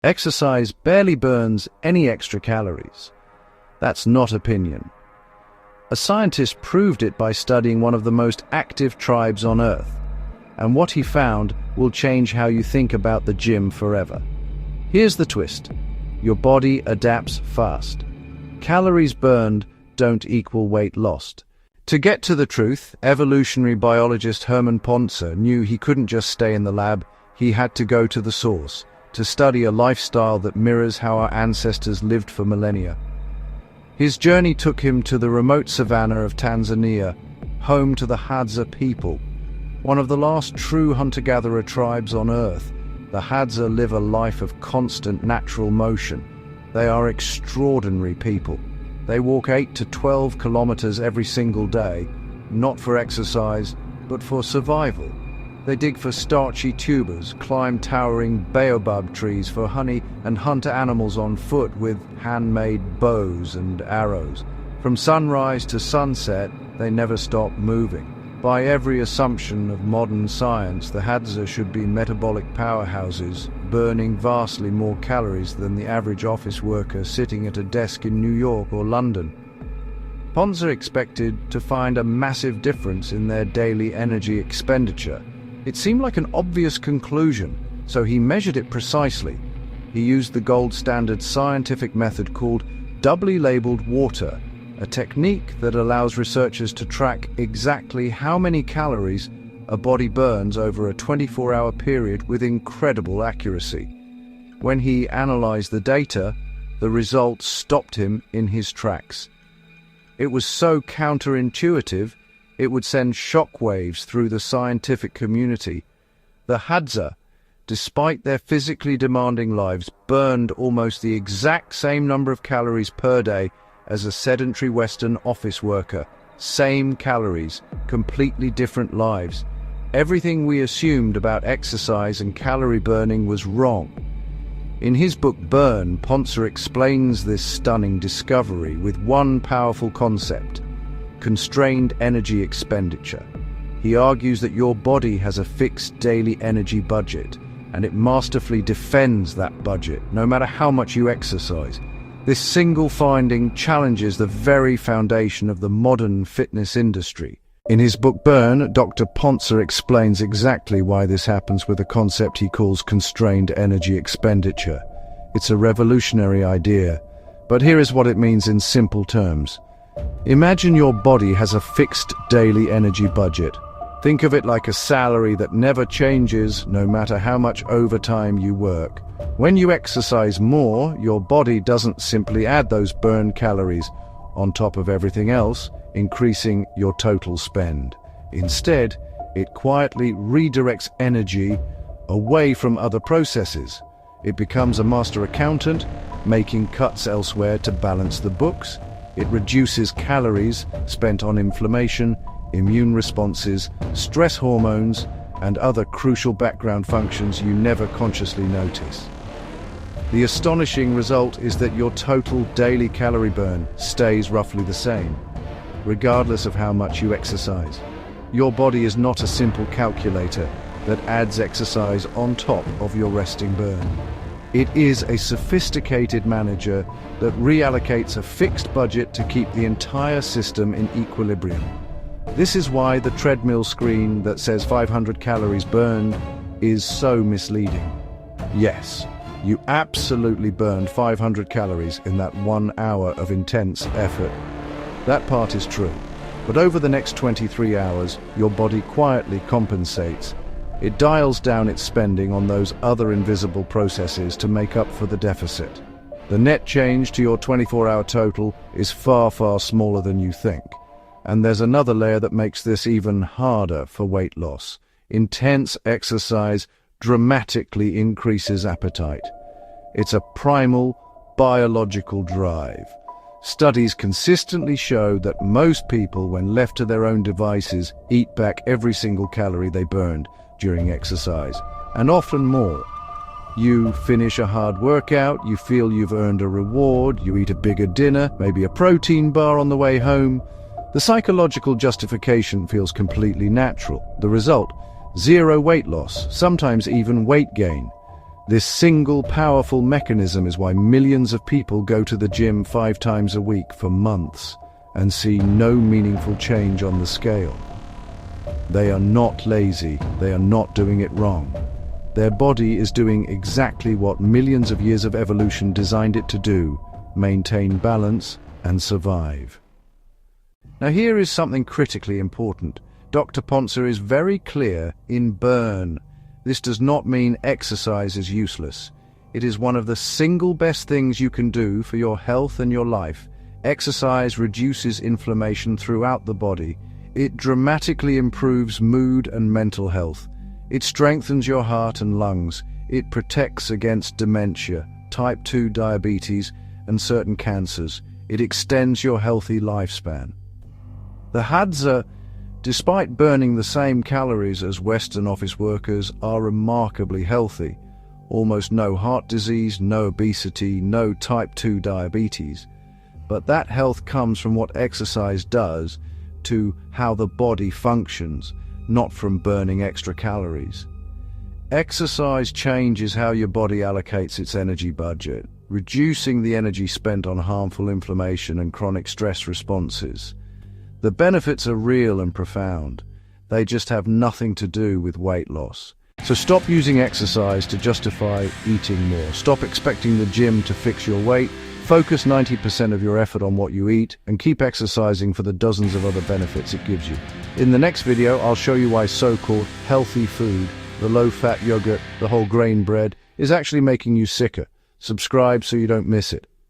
Exercise barely burns any extra calories. That's not opinion. A scientist proved it by studying one of the most active tribes on Earth, and what he found will change how you think about the gym forever. Here's the twist. Your body adapts fast. Calories burned don't equal weight lost. To get to the truth, evolutionary biologist Herman Pontzer knew he couldn't just stay in the lab, he had to go to the source, to study a lifestyle that mirrors how our ancestors lived for millennia. His journey took him to the remote savanna of Tanzania, home to the Hadza people, one of the last true hunter-gatherer tribes on Earth. The Hadza live a life of constant natural motion. They are extraordinary people. They walk 8 to 12 kilometers every single day, not for exercise, but for survival. They dig for starchy tubers, climb towering baobab trees for honey, and hunt animals on foot with handmade bows and arrows. From sunrise to sunset, they never stop moving. By every assumption of modern science, the Hadza should be metabolic powerhouses, burning vastly more calories than the average office worker sitting at a desk in New York or London. Pontzer expected to find a massive difference in their daily energy expenditure. It seemed like an obvious conclusion, so he measured it precisely. He used the gold standard scientific method called doubly labeled water, a technique that allows researchers to track exactly how many calories a body burns over a 24-hour period with incredible accuracy. When he analyzed the data, the results stopped him in his tracks. It was so counterintuitive, it would send shockwaves through the scientific community. The Hadza, despite their physically demanding lives, burned almost the exact same number of calories per day as a sedentary Western office worker. Same calories, completely different lives. Everything we assumed about exercise and calorie burning was wrong. In his book Burn, Pontzer explains this stunning discovery with one powerful concept: constrained energy expenditure. He argues that your body has a fixed daily energy budget, and it masterfully defends that budget, no matter how much you exercise. This single finding challenges the very foundation of the modern fitness industry. In his book Burn, Dr. Pontzer explains exactly why this happens with a concept he calls constrained energy expenditure. It's a revolutionary idea, but here is what it means in simple terms. Imagine your body has a fixed daily energy budget. Think of it like a salary that never changes, no matter how much overtime you work. When you exercise more, your body doesn't simply add those burned calories on top of everything else, increasing your total spend. Instead, it quietly redirects energy away from other processes. It becomes a master accountant, making cuts elsewhere to balance the books. It reduces calories spent on inflammation, immune responses, stress hormones, and other crucial background functions you never consciously notice. The astonishing result is that your total daily calorie burn stays roughly the same, regardless of how much you exercise. Your body is not a simple calculator that adds exercise on top of your resting burn. It is a sophisticated manager that reallocates a fixed budget to keep the entire system in equilibrium. This is why the treadmill screen that says 500 calories burned is so misleading. Yes, you absolutely burned 500 calories in that 1 hour of intense effort. That part is true. But over the next 23 hours, your body quietly compensates. It dials down its spending on those other invisible processes to make up for the deficit. The net change to your 24-hour total is far, far smaller than you think. And there's another layer that makes this even harder for weight loss. Intense exercise dramatically increases appetite. It's a primal, biological drive. Studies consistently show that most people, when left to their own devices, eat back every single calorie they burned during exercise, and often more. You finish a hard workout, you feel you've earned a reward, you eat a bigger dinner, maybe a protein bar on the way home. The psychological justification feels completely natural. The result? Zero weight loss, sometimes even weight gain. This single powerful mechanism is why millions of people go to the gym 5 times a week for months and see no meaningful change on the scale. They are not lazy, they are not doing it wrong. Their body is doing exactly what millions of years of evolution designed it to do: maintain balance and survive. Now here is something critically important. Dr. Poncer is very clear in burn. This does not mean exercise is useless. It is one of the single best things you can do for your health and your life. Exercise reduces inflammation throughout the body. It dramatically improves mood and mental health. It strengthens your heart and lungs. It protects against dementia, type 2 diabetes, and certain cancers. It extends your healthy lifespan. The Hadza, despite burning the same calories as Western office workers, are remarkably healthy. Almost no heart disease, no obesity, no type 2 diabetes. But that health comes from what exercise does to how the body functions, not from burning extra calories. Exercise changes how your body allocates its energy budget, reducing the energy spent on harmful inflammation and chronic stress responses. The benefits are real and profound. They just have nothing to do with weight loss. So stop using exercise to justify eating more. Stop expecting the gym to fix your weight. Focus 90% of your effort on what you eat and keep exercising for the dozens of other benefits it gives you. In the next video, I'll show you why so-called healthy food, the low-fat yogurt, the whole grain bread, is actually making you sicker. Subscribe so you don't miss it.